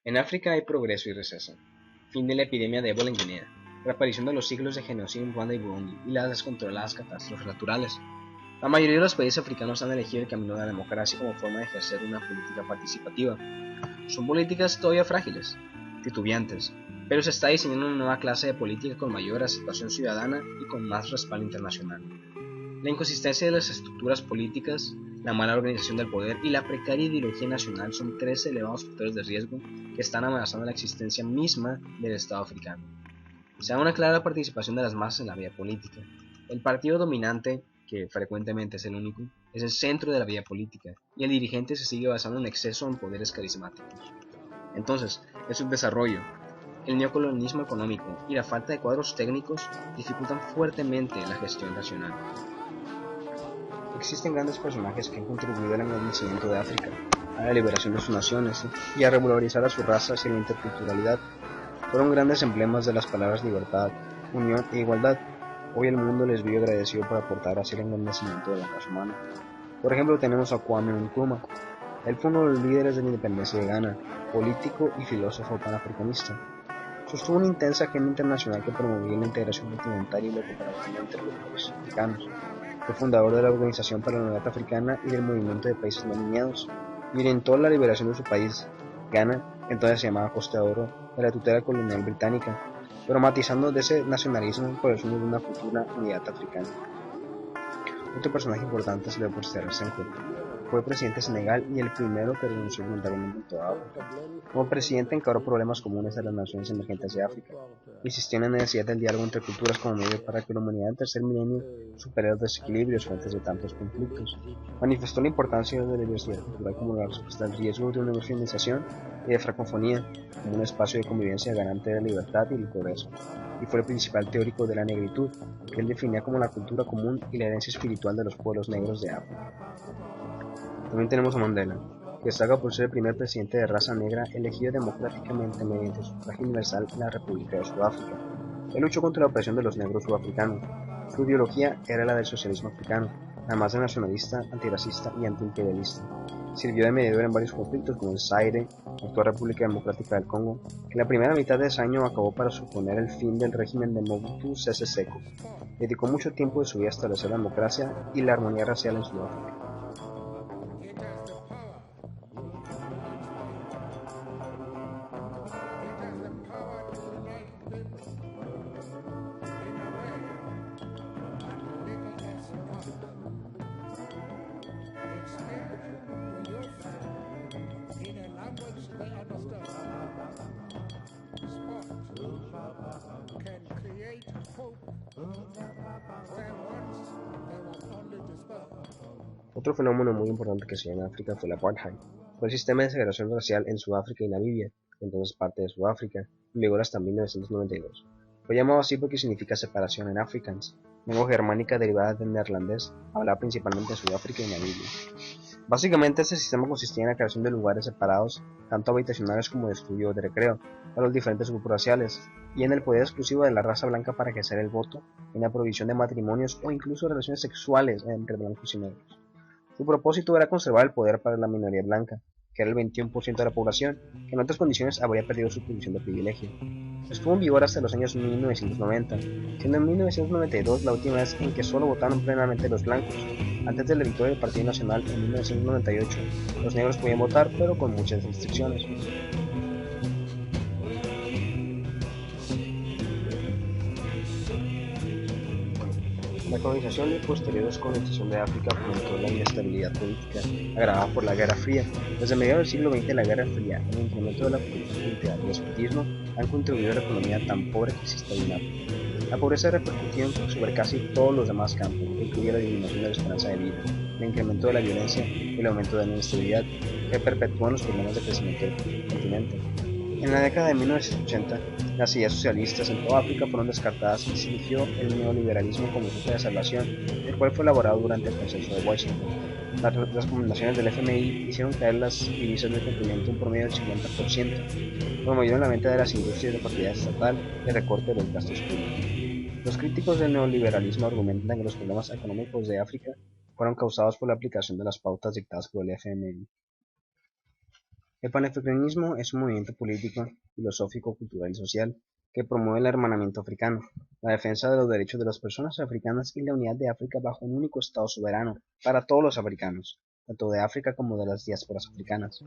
En África hay progreso y receso. Fin de la epidemia de ébola en Guinea. Reaparición de los siglos de genocidio en Ruanda y Burundi y las descontroladas catástrofes naturales. La mayoría de los países africanos han elegido el camino de la democracia como forma de ejercer una política participativa. Son políticas todavía frágiles, titubeantes, pero se está diseñando una nueva clase de política con mayor aceptación ciudadana y con más respaldo internacional. La inconsistencia de las estructuras políticas, la mala organización del poder y la precaria ideología nacional son tres elevados factores de riesgo que están amenazando la existencia misma del Estado africano. Se da una clara participación de las masas en la vida política. El partido dominante, que frecuentemente es el único, es el centro de la vida política, y el dirigente se sigue basando en exceso en poderes carismáticos. Entonces, el subdesarrollo, el neocolonialismo económico y la falta de cuadros técnicos dificultan fuertemente la gestión nacional. Existen grandes personajes que han contribuido al engrandecimiento de África, a la liberación de sus naciones y a regularizar a sus razas y la interculturalidad. Fueron grandes emblemas de las palabras libertad, unión e igualdad. Hoy el mundo les vive agradecido por aportar hacia el engrandecimiento de la raza humana. Por ejemplo, tenemos a Kwame Nkrumah. Él fue uno de los líderes de la independencia de Ghana, político y filósofo panafricanista. Sostuvo una intensa agenda internacional que promovía la integración continental y la cooperación entre los países africanos. Fue fundador de la Organización para la Unidad Africana y del Movimiento de Países No Alineados, y orientó la liberación de su país, Ghana, entonces se llamaba Costa de Oro, de la tutela colonial británica, pero matizando de ese nacionalismo por el sueño de una futura unidad africana. Otro personaje importante es Léopold Sédar Senghor. Fue presidente de Senegal y el primero que renunció voluntariamente en toda África. Como presidente encaró problemas comunes de las naciones emergentes de África. Insistió en la necesidad del diálogo entre culturas como medio para que la humanidad del tercer milenio supere los desequilibrios fuentes de tantos conflictos. Manifestó la importancia de la diversidad cultural como la respuesta al riesgo de una homogeneización y de francofonía como un espacio de convivencia garante de la libertad y el progreso. Y fue el principal teórico de la negritud, que él definía como la cultura común y la herencia espiritual de los pueblos negros de África. También tenemos a Mandela, que destaca por ser el primer presidente de raza negra elegido democráticamente mediante sufragio universal en la República de Sudáfrica. Él luchó contra la opresión de los negros sudafricanos. Su ideología era la del socialismo africano, además de nacionalista, antirracista y antiimperialista. Sirvió de mediador en varios conflictos como el Zaire, la actual República Democrática del Congo, que en la primera mitad de ese año acabó para suponer el fin del régimen de Mobutu Sese Seko. Dedicó mucho tiempo de su vida a establecer la democracia y la armonía racial en Sudáfrica. Otro fenómeno muy importante que se dio en África fue el apartheid. Fue el sistema de segregación racial en Sudáfrica y Namibia, entonces parte de Sudáfrica, en vigor hasta 1992. Fue llamado así porque significa separación en Afrikaans, lengua germánica derivada del neerlandés, hablada principalmente en Sudáfrica y Namibia. Básicamente este sistema consistía en la creación de lugares separados, tanto habitacionales como de estudio o de recreo, para los diferentes grupos raciales, y en el poder exclusivo de la raza blanca para ejercer el voto, en la provisión de matrimonios o incluso relaciones sexuales entre blancos y negros. Su propósito era conservar el poder para la minoría blanca, que era el 21% de la población, que en otras condiciones habría perdido su posición de privilegio. Estuvo en vigor hasta los años 1990, siendo en 1992 la última vez en que solo votaron plenamente los blancos. Antes de la victoria del Partido Nacional en 1998, los negros podían votar, pero con muchas restricciones. La colonización y posterior descolonización de África fomentó la inestabilidad política, agravada por la Guerra Fría. Desde mediados del siglo XX, la Guerra Fría y el incremento de la política militar y el escotismo han contribuido a la economía tan pobre que existe hoy en África. La pobreza repercutió sobre casi todos los demás campos, que incluye la disminución de la esperanza de vida, el incremento de la violencia y el aumento de la inestabilidad, que perpetúan los problemas de crecimiento del continente. En la década de 1980, las ideas socialistas en toda África fueron descartadas y se eligió el neoliberalismo como ruta de salvación, el cual fue elaborado durante el Consenso de Washington. Las recomendaciones del FMI hicieron caer las divisas del continente un promedio del 50%, promovieron la venta de las industrias de propiedad estatal y el recorte de los gastos públicos. Los críticos del neoliberalismo argumentan que los problemas económicos de África fueron causados por la aplicación de las pautas dictadas por el FMI. El panafricanismo es un movimiento político, filosófico, cultural y social que promueve el hermanamiento africano, la defensa de los derechos de las personas africanas y la unidad de África bajo un único Estado soberano para todos los africanos, tanto de África como de las diásporas africanas.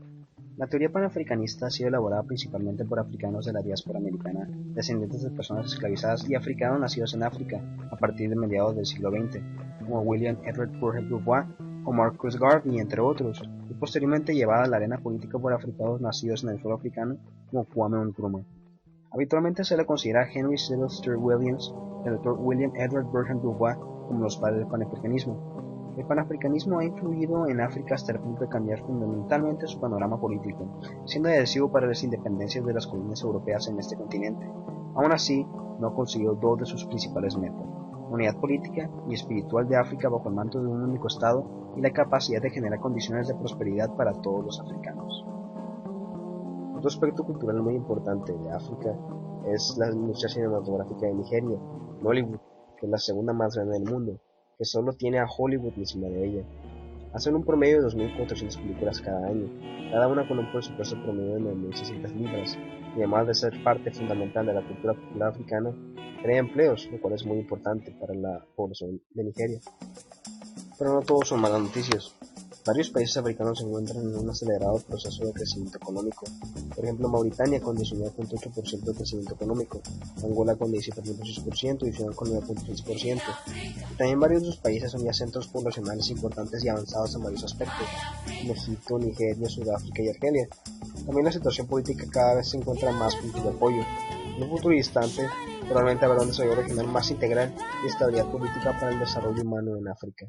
La teoría panafricanista ha sido elaborada principalmente por africanos de la diáspora americana, descendientes de personas esclavizadas y africanos nacidos en África a partir de mediados del siglo XX, como William Edward Burgess Dubois o Marcus Garvey, entre otros, y posteriormente llevada a la arena política por africanos nacidos en el suelo africano como Kwame Nkrumah. Habitualmente se le considera a Henry Cecil Stuart Williams y al Dr. William Edward Burgess Dubois como los padres del panafricanismo. El panafricanismo ha influido en África hasta el punto de cambiar fundamentalmente su panorama político, siendo decisivo para las independencias de las colonias europeas en este continente. Aún así, no ha conseguido dos de sus principales metas: unidad política y espiritual de África bajo el manto de un único Estado y la capacidad de generar condiciones de prosperidad para todos los africanos. Otro aspecto cultural muy importante de África es la industria cinematográfica de Nigeria, Nollywood, que es la segunda más grande del mundo, que solo tiene a Hollywood encima de ella. Hacen un promedio de 2.400 películas cada año, cada una con un presupuesto promedio de 9.600 libras, y además de ser parte fundamental de la cultura popular africana, crea empleos, lo cual es muy importante para la población de Nigeria. Pero no todos son malas noticias. Varios países africanos se encuentran en un acelerado proceso de crecimiento económico. Por ejemplo, Mauritania con 19.8% de crecimiento económico, Angola con 17.6% y Sudán con 9.6%. También varios de los países son ya centros poblacionales importantes y avanzados en varios aspectos, como Egipto, Nigeria, Sudáfrica y Argelia. También la situación política cada vez se encuentra más puntos de apoyo. En un futuro distante, probablemente habrá un desarrollo regional más integral y estabilidad política para el desarrollo humano en África.